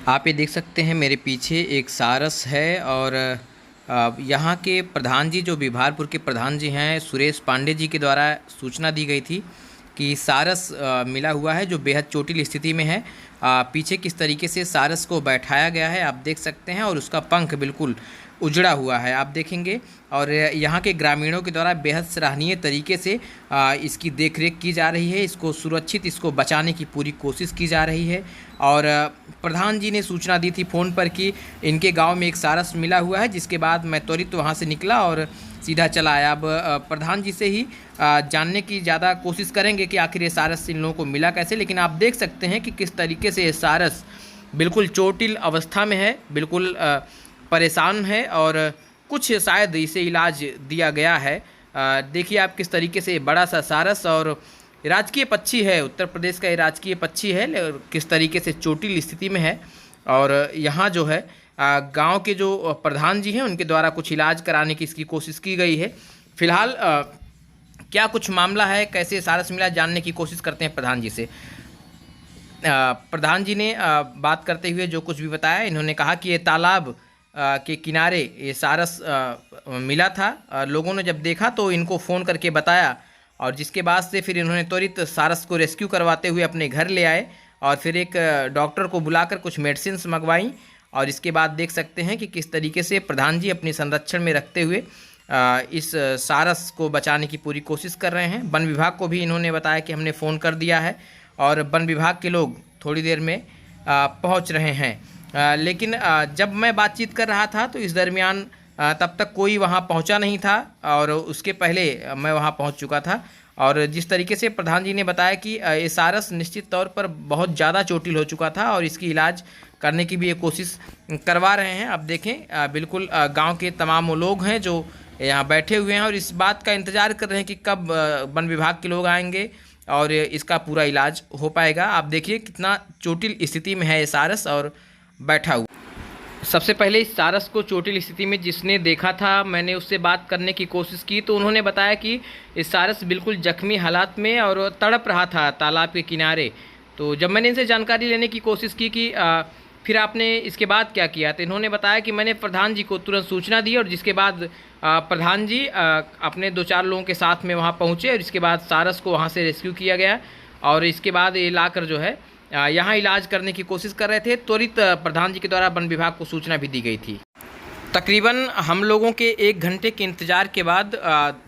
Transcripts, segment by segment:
आप ये देख सकते हैं मेरे पीछे एक सारस है और यहाँ के प्रधान जी जो बिहारपुर के प्रधान जी हैं सुरेश पांडे जी के द्वारा सूचना दी गई थी कि सारस मिला हुआ है जो बेहद चोटिल स्थिति में है। पीछे किस तरीके से सारस को बैठाया गया है आप देख सकते हैं और उसका पंख बिल्कुल उजड़ा हुआ है आप देखेंगे। और यहाँ के ग्रामीणों के द्वारा बेहद सराहनीय तरीके से इसकी देखरेख की जा रही है, इसको सुरक्षित इसको बचाने की पूरी कोशिश की जा रही है। और प्रधान जी ने सूचना दी थी फ़ोन पर कि इनके गांव में एक सारस मिला हुआ है, जिसके बाद मैं त्वरित वहां से निकला और सीधा चला आया। अब प्रधान जी से ही जानने की ज़्यादा कोशिश करेंगे कि आखिर ये सारस इन लोगों को मिला कैसे। लेकिन आप देख सकते हैं कि किस तरीके से ये सारस बिल्कुल चोटिल अवस्था में है, बिल्कुल परेशान है और कुछ शायद इसे इलाज दिया गया है। देखिए आप किस तरीके से बड़ा सा सारस और राजकीय पक्षी है, उत्तर प्रदेश का ये राजकीय पक्षी है, किस तरीके से चोटिल स्थिति में है। और यहाँ जो है गांव के जो प्रधान जी हैं उनके द्वारा कुछ इलाज कराने की इसकी कोशिश की गई है। फिलहाल क्या कुछ मामला है, कैसे सारस मिला, जानने की कोशिश करते हैं प्रधान जी से। प्रधान जी ने बात करते हुए जो कुछ भी बताया, इन्होंने कहा कि ये तालाब के किनारे ये सारस मिला था। लोगों ने जब देखा तो इनको फ़ोन करके बताया और जिसके बाद से फिर इन्होंने त्वरित सारस को रेस्क्यू करवाते हुए अपने घर ले आए और फिर एक डॉक्टर को बुलाकर कुछ मेडिसिन्स मंगवाई। और इसके बाद देख सकते हैं कि किस तरीके से प्रधान जी अपने संरक्षण में रखते हुए इस सारस को बचाने की पूरी कोशिश कर रहे हैं। वन विभाग को भी इन्होंने बताया कि हमने फ़ोन कर दिया है और वन विभाग के लोग थोड़ी देर में पहुंच रहे हैं। लेकिन जब मैं बातचीत कर रहा था तो इस दरमियान तब तक कोई वहां पहुंचा नहीं था और उसके पहले मैं वहां पहुंच चुका था। और जिस तरीके से प्रधान जी ने बताया कि ये सारस निश्चित तौर पर बहुत ज़्यादा चोटिल हो चुका था और इसकी इलाज करने की भी ये कोशिश करवा रहे हैं। अब देखें बिल्कुल गांव के तमाम वो लोग हैं जो यहाँ बैठे हुए हैं और इस बात का इंतज़ार कर रहे हैं कि कब वन विभाग के लोग आएंगे और इसका पूरा इलाज हो पाएगा। आप देखिए कितना चोटिल स्थिति में है ये सारस और बैठा हुआ। सबसे पहले इस सारस को चोटिल स्थिति में जिसने देखा था, मैंने उससे बात करने की कोशिश की तो उन्होंने बताया कि इस सारस बिल्कुल जख्मी हालात में और तड़प रहा था तालाब के किनारे। तो जब मैंने इनसे जानकारी लेने की कोशिश की कि फिर आपने इसके बाद क्या किया, तो इन्होंने बताया कि मैंने प्रधान जी को तुरंत सूचना दी और जिसके बाद प्रधान जी अपने 2-4 लोगों के साथ में वहाँ पहुँचे और इसके बाद सारस को वहाँ से रेस्क्यू किया गया और इसके बाद ये लाकर जो है यहाँ इलाज करने की कोशिश कर रहे थे। त्वरित प्रधान जी के द्वारा वन विभाग को सूचना भी दी गई थी। तकरीबन हम लोगों के 1 घंटे के इंतज़ार के बाद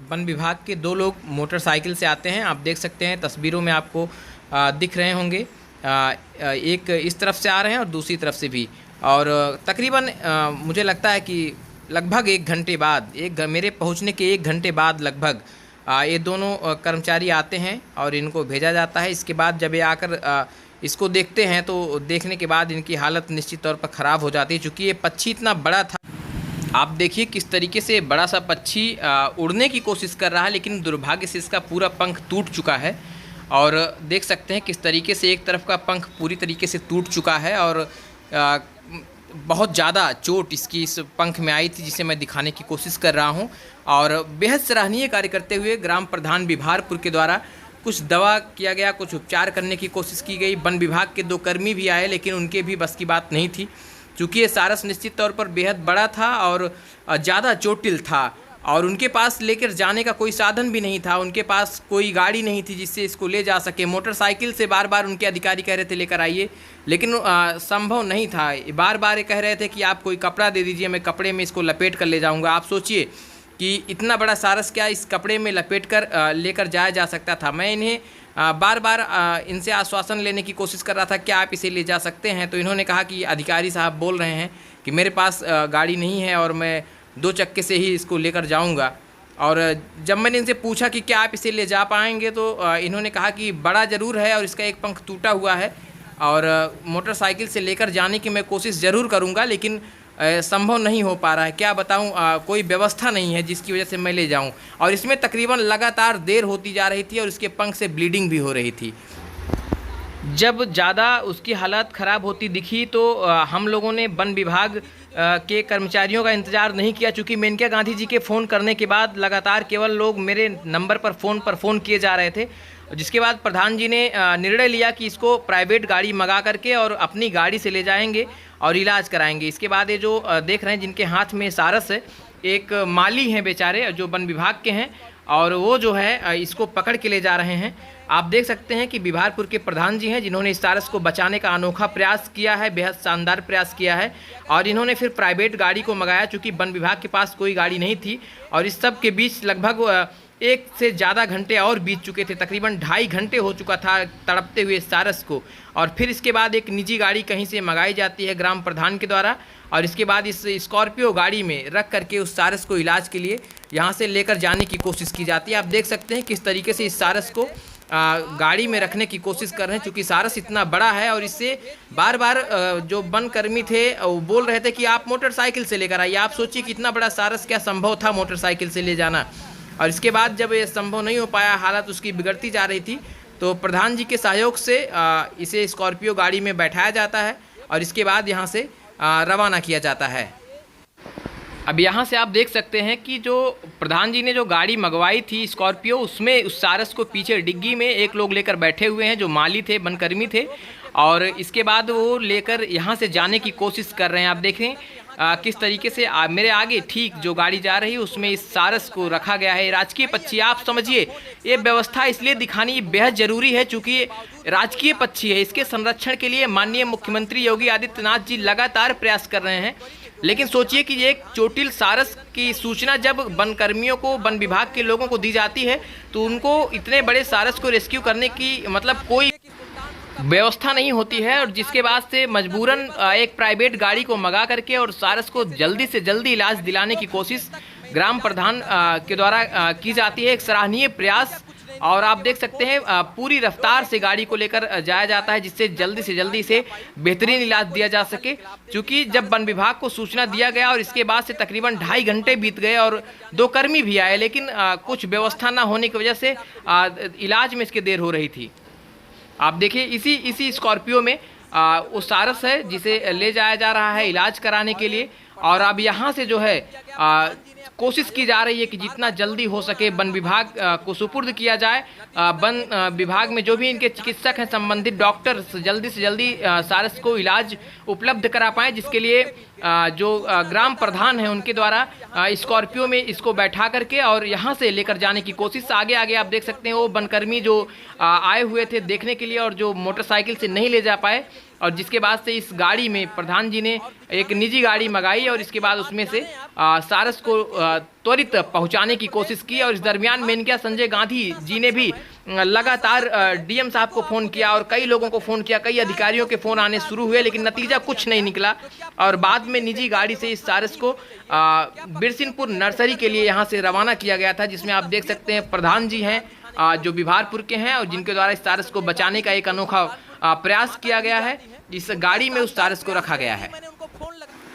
वन विभाग के 2 लोग मोटरसाइकिल से आते हैं। आप देख सकते हैं तस्वीरों में आपको दिख रहे होंगे, एक इस तरफ से आ रहे हैं और दूसरी तरफ से भी। और तकरीबन मुझे लगता है कि लगभग 1 घंटे बाद, मेरे पहुँचने के 1 घंटे बाद लगभग ये दोनों कर्मचारी आते हैं और इनको भेजा जाता है। इसके बाद जब ये आकर इसको देखते हैं तो देखने के बाद इनकी हालत निश्चित तौर पर ख़राब हो जाती है, चूँकि ये पक्षी इतना बड़ा था। आप देखिए किस तरीके से बड़ा सा पक्षी उड़ने की कोशिश कर रहा है, लेकिन दुर्भाग्य से इसका पूरा पंख टूट चुका है। और देख सकते हैं किस तरीके से एक तरफ का पंख पूरी तरीके से टूट चुका है और बहुत ज़्यादा चोट इसकी इस पंख में आई थी, जिसे मैं दिखाने की कोशिश कर रहा हूँ। और बेहद सराहनीय कार्य करते हुए ग्राम प्रधान बिहारपुर के द्वारा कुछ दवा किया गया, कुछ उपचार करने की कोशिश की गई। वन विभाग के 2 कर्मी भी आए लेकिन उनके भी बस की बात नहीं थी, क्योंकि ये सारस निश्चित तौर पर बेहद बड़ा था और ज़्यादा चोटिल था और उनके पास लेकर जाने का कोई साधन भी नहीं था। उनके पास कोई गाड़ी नहीं थी जिससे इसको ले जा सके। मोटरसाइकिल से बार बार उनके अधिकारी कह रहे थे लेकर आइए, लेकिन संभव नहीं था। बार बार ये कह रहे थे कि आप कोई कपड़ा दे दीजिए, मैं कपड़े में इसको लपेट कर ले जाऊँगा। आप सोचिए कि इतना बड़ा सारस क्या इस कपड़े में लपेट कर लेकर जाया जा सकता था। मैं इन्हें बार बार इनसे आश्वासन लेने की कोशिश कर रहा था क्या आप इसे ले जा सकते हैं, तो इन्होंने कहा कि अधिकारी साहब बोल रहे हैं कि मेरे पास गाड़ी नहीं है और मैं 2 चक्के से ही इसको लेकर जाऊंगा। और जब मैंने इनसे पूछा कि क्या आप इसे ले जा पाएंगे तो इन्होंने कहा कि बड़ा ज़रूर है और इसका एक पंख टूटा हुआ है और मोटरसाइकिल से लेकर जाने की मैं कोशिश ज़रूर करूँगा, लेकिन संभव नहीं हो पा रहा है। क्या बताऊं, कोई व्यवस्था नहीं है जिसकी वजह से मैं ले जाऊं। और इसमें तकरीबन लगातार देर होती जा रही थी और उसके पंख से ब्लीडिंग भी हो रही थी। जब ज़्यादा उसकी हालत ख़राब होती दिखी तो हम लोगों ने वन विभाग के कर्मचारियों का इंतज़ार नहीं किया, चूँकि मेनका गांधी जी के फ़ोन करने के बाद लगातार केवल लोग मेरे नंबर पर फ़ोन किए जा रहे थे जिसके बाद प्रधान जी ने निर्णय लिया कि इसको प्राइवेट गाड़ी मंगा करके और अपनी गाड़ी से ले जाएंगे और इलाज कराएंगे। इसके बाद ये जो देख रहे हैं जिनके हाथ में सारस है, एक माली हैं बेचारे जो वन विभाग के हैं, और वो जो है इसको पकड़ के ले जा रहे हैं। आप देख सकते हैं कि बिहारपुर के प्रधान जी हैं जिन्होंने इस सारस को बचाने का अनोखा प्रयास किया है, बेहद शानदार प्रयास किया है, और इन्होंने फिर प्राइवेट गाड़ी को मंगाया चूँकि वन विभाग के पास कोई गाड़ी नहीं थी। और इस सब के बीच लगभग 1 से ज़्यादा घंटे और बीत चुके थे, तकरीबन 2.5 घंटे हो चुका था तड़पते हुए सारस को। और फिर इसके बाद एक निजी गाड़ी कहीं से मंगाई जाती है ग्राम प्रधान के द्वारा, और इसके बाद इस स्कॉर्पियो गाड़ी में रख करके उस सारस को इलाज के लिए यहाँ से लेकर जाने की कोशिश की जाती है। आप देख सकते हैं किस तरीके से इस सारस को गाड़ी में रखने की कोशिश कर रहे हैं, क्योंकि सारस इतना बड़ा है। और इससे बार बार जो वन कर्मी थे वो बोल रहे थे कि आप मोटरसाइकिल से लेकर आइए। आप सोचिए कितना बड़ा सारस क्या संभव था मोटरसाइकिल से ले जाना। और इसके बाद जब ये संभव नहीं हो पाया, हालत उसकी बिगड़ती जा रही थी, तो प्रधान जी के सहयोग से इसे स्कॉर्पियो गाड़ी में बैठाया जाता है और इसके बाद यहाँ से रवाना किया जाता है। अब यहाँ से आप देख सकते हैं कि जो प्रधान जी ने जो गाड़ी मंगवाई थी स्कॉर्पियो, उसमें उस सारस को पीछे डिग्गी में एक लोग लेकर बैठे हुए हैं जो माली थे, वनकर्मी थे, और इसके बाद वो लेकर यहाँ से जाने की कोशिश कर रहे हैं। आप देखें किस तरीके से मेरे आगे ठीक जो गाड़ी जा रही है उसमें इस सारस को रखा गया है। राजकीय पक्षी, आप समझिए ये व्यवस्था इसलिए दिखानी बेहद ज़रूरी है चूँकि राजकीय पक्षी है। इसके संरक्षण के लिए माननीय मुख्यमंत्री योगी आदित्यनाथ जी लगातार प्रयास कर रहे हैं। लेकिन सोचिए कि एक चोटिल सारस की सूचना जब वन कर्मियों को, वन विभाग के लोगों को दी जाती है, तो उनको इतने बड़े सारस को रेस्क्यू करने की मतलब कोई व्यवस्था नहीं होती है, और जिसके बाद से मजबूरन एक प्राइवेट गाड़ी को मंगा करके और सारस को जल्दी से जल्दी इलाज दिलाने की कोशिश ग्राम प्रधान के द्वारा की जाती है। एक सराहनीय प्रयास। और आप देख सकते हैं पूरी रफ्तार से गाड़ी को लेकर जाया जाता है जिससे जल्दी से जल्दी इसे बेहतरीन इलाज दिया जा सके। क्योंकि जब वन विभाग को सूचना दिया गया और इसके बाद से तकरीबन 2.5 घंटे बीत गए और 2 कर्मी भी आए, लेकिन कुछ व्यवस्था ना होने की वजह से इलाज में इसके देर हो रही थी। आप देखिए इसी स्कॉर्पियो में वो सारस है जिसे ले जाया जा रहा है इलाज कराने के लिए। और अब यहाँ से जो है कोशिश की जा रही है कि जितना जल्दी हो सके वन विभाग को सुपुर्द किया जाए। वन विभाग में जो भी इनके चिकित्सक हैं, संबंधित डॉक्टर जल्दी से जल्दी सारस को इलाज उपलब्ध करा पाएँ, जिसके लिए जो ग्राम प्रधान हैं उनके द्वारा स्कॉर्पियो में इसको बैठा करके और यहाँ से लेकर जाने की कोशिश। आगे आगे आप देख सकते हैं वो वनकर्मी जो आए हुए थे देखने के लिए और जो मोटरसाइकिल से नहीं ले जा पाए, और जिसके बाद से इस गाड़ी में प्रधान जी ने एक निजी गाड़ी मंगाई और इसके बाद उसमें से सारस को त्वरित पहुंचाने की कोशिश की। और इस दरमियान मेनका संजय गांधी जी ने भी लगातार डीएम साहब को फ़ोन किया और कई लोगों को फ़ोन किया, कई अधिकारियों के फ़ोन आने शुरू हुए, लेकिन नतीजा कुछ नहीं निकला। और बाद में निजी गाड़ी से इस सारस को बिरसिनपुर नर्सरी के लिए यहाँ से रवाना किया गया था, जिसमें आप देख सकते हैं प्रधान जी हैं जो बिहारपुर के हैं और जिनके द्वारा इस सारस को बचाने का एक अनोखा प्रयास किया गया है। इस गाड़ी में उस सारस को रखा गया है।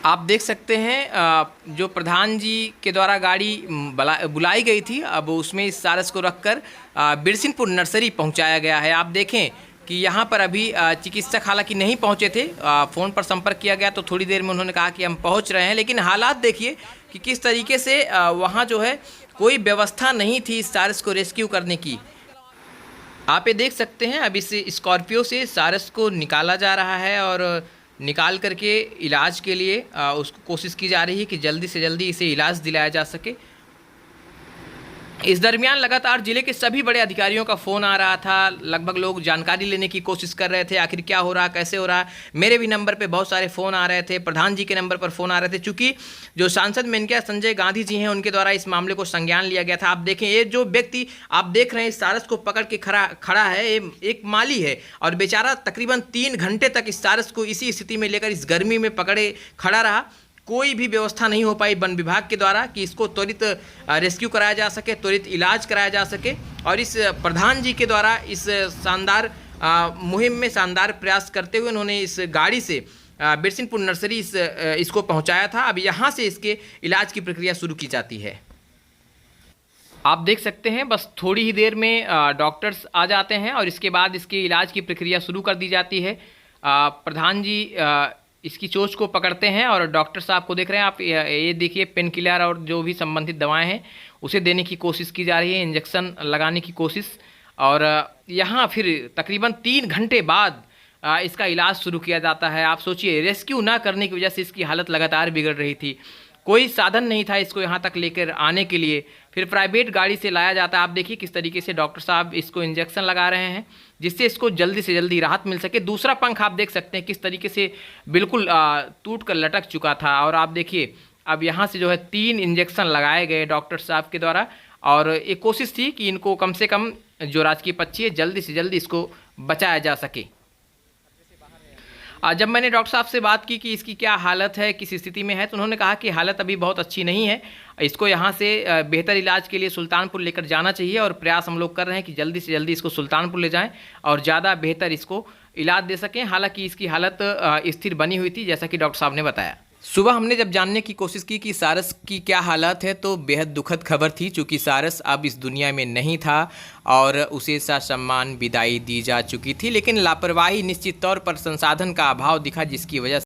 आप देख सकते हैं जो प्रधान जी के द्वारा गाड़ी बुलाई गई थी, अब उसमें इस सारस को रखकर बिरसिनपुर नर्सरी पहुंचाया गया है। आप देखें कि यहाँ पर अभी चिकित्सक हालांकि नहीं पहुँचे थे, फ़ोन पर संपर्क किया गया तो थोड़ी देर में उन्होंने कहा कि हम पहुँच रहे हैं, लेकिन हालात देखिए कि किस तरीके से वहाँ जो है कोई व्यवस्था नहीं थी इस सारस को रेस्क्यू करने की। आप ये देख सकते हैं अब इस स्कॉर्पियो से सारस को निकाला जा रहा है और निकाल करके इलाज के लिए उसको कोशिश की जा रही है कि जल्दी से जल्दी इसे इलाज दिलाया जा सके। इस दरमियान लगातार ज़िले के सभी बड़े अधिकारियों का फ़ोन आ रहा था, लगभग लोग जानकारी लेने की कोशिश कर रहे थे आखिर क्या हो रहा, कैसे हो रहा। मेरे भी नंबर पे बहुत सारे फ़ोन आ रहे थे, प्रधान जी के नंबर पर फ़ोन आ रहे थे, चूँकि जो सांसद मेनका संजय गांधी जी हैं उनके द्वारा इस मामले को संज्ञान लिया गया था। आप देखें ये जो व्यक्ति आप देख रहे हैं इस सारस को पकड़ के खड़ा है, ये एक माली है और बेचारा तकरीबन 3 घंटे तक इस सारस को इसी स्थिति में लेकर इस गर्मी में पकड़े खड़ा रहा। कोई भी व्यवस्था नहीं हो पाई वन विभाग के द्वारा कि इसको त्वरित रेस्क्यू कराया जा सके, त्वरित इलाज कराया जा सके। और इस प्रधान जी के द्वारा इस शानदार मुहिम में शानदार प्रयास करते हुए उन्होंने इस गाड़ी से बिरसिनपुर नर्सरी इसको पहुंचाया था। अब यहाँ से इसके इलाज की प्रक्रिया शुरू की जाती है। आप देख सकते हैं बस थोड़ी ही देर में डॉक्टर्स आ जाते हैं और इसके बाद इसके इलाज की प्रक्रिया शुरू कर दी जाती है। प्रधान जी इसकी चोंच को पकड़ते हैं और डॉक्टर साहब को देख रहे हैं आप, ये देखिए पेन किलर और जो भी संबंधित दवाएं हैं उसे देने की कोशिश की जा रही है, इंजेक्शन लगाने की कोशिश। और यहाँ फिर तकरीबन 3 घंटे बाद इसका इलाज शुरू किया जाता है। आप सोचिए, रेस्क्यू ना करने की वजह से इसकी हालत लगातार बिगड़ रही थी, कोई साधन नहीं था इसको यहाँ तक लेकर आने के लिए। फिर प्राइवेट गाड़ी से लाया जाता है। आप देखिए किस तरीके से डॉक्टर साहब इसको इंजेक्शन लगा रहे हैं जिससे इसको जल्दी से जल्दी राहत मिल सके। दूसरा पंख आप देख सकते हैं किस तरीके से बिल्कुल टूट कर लटक चुका था। और आप देखिए अब यहाँ से जो है 3 इंजेक्शन लगाए गए डॉक्टर साहब के द्वारा, और एक कोशिश थी कि इनको कम से कम जो राजकीय पक्षी है जल्दी से जल्दी इसको बचाया जा सके। जब मैंने डॉक्टर साहब से बात की कि इसकी क्या हालत है, किस स्थिति में है, तो उन्होंने कहा कि हालत अभी बहुत अच्छी नहीं है, इसको यहाँ से बेहतर इलाज के लिए सुल्तानपुर लेकर जाना चाहिए। और प्रयास हम लोग कर रहे हैं कि जल्दी से जल्दी इसको सुल्तानपुर ले जाएं और ज़्यादा बेहतर इसको इलाज दे सकें। हालांकि इसकी हालत स्थिर बनी हुई थी जैसा कि डॉक्टर साहब ने बताया। सुबह हमने जब जानने की कोशिश की कि सारस की क्या हालत है तो बेहद दुखद खबर थी, चूँकि सारस अब इस दुनिया में नहीं था और उसे ससम्मान विदाई दी जा चुकी थी। लेकिन लापरवाही, निश्चित तौर पर संसाधन का अभाव दिखा, जिसकी वजह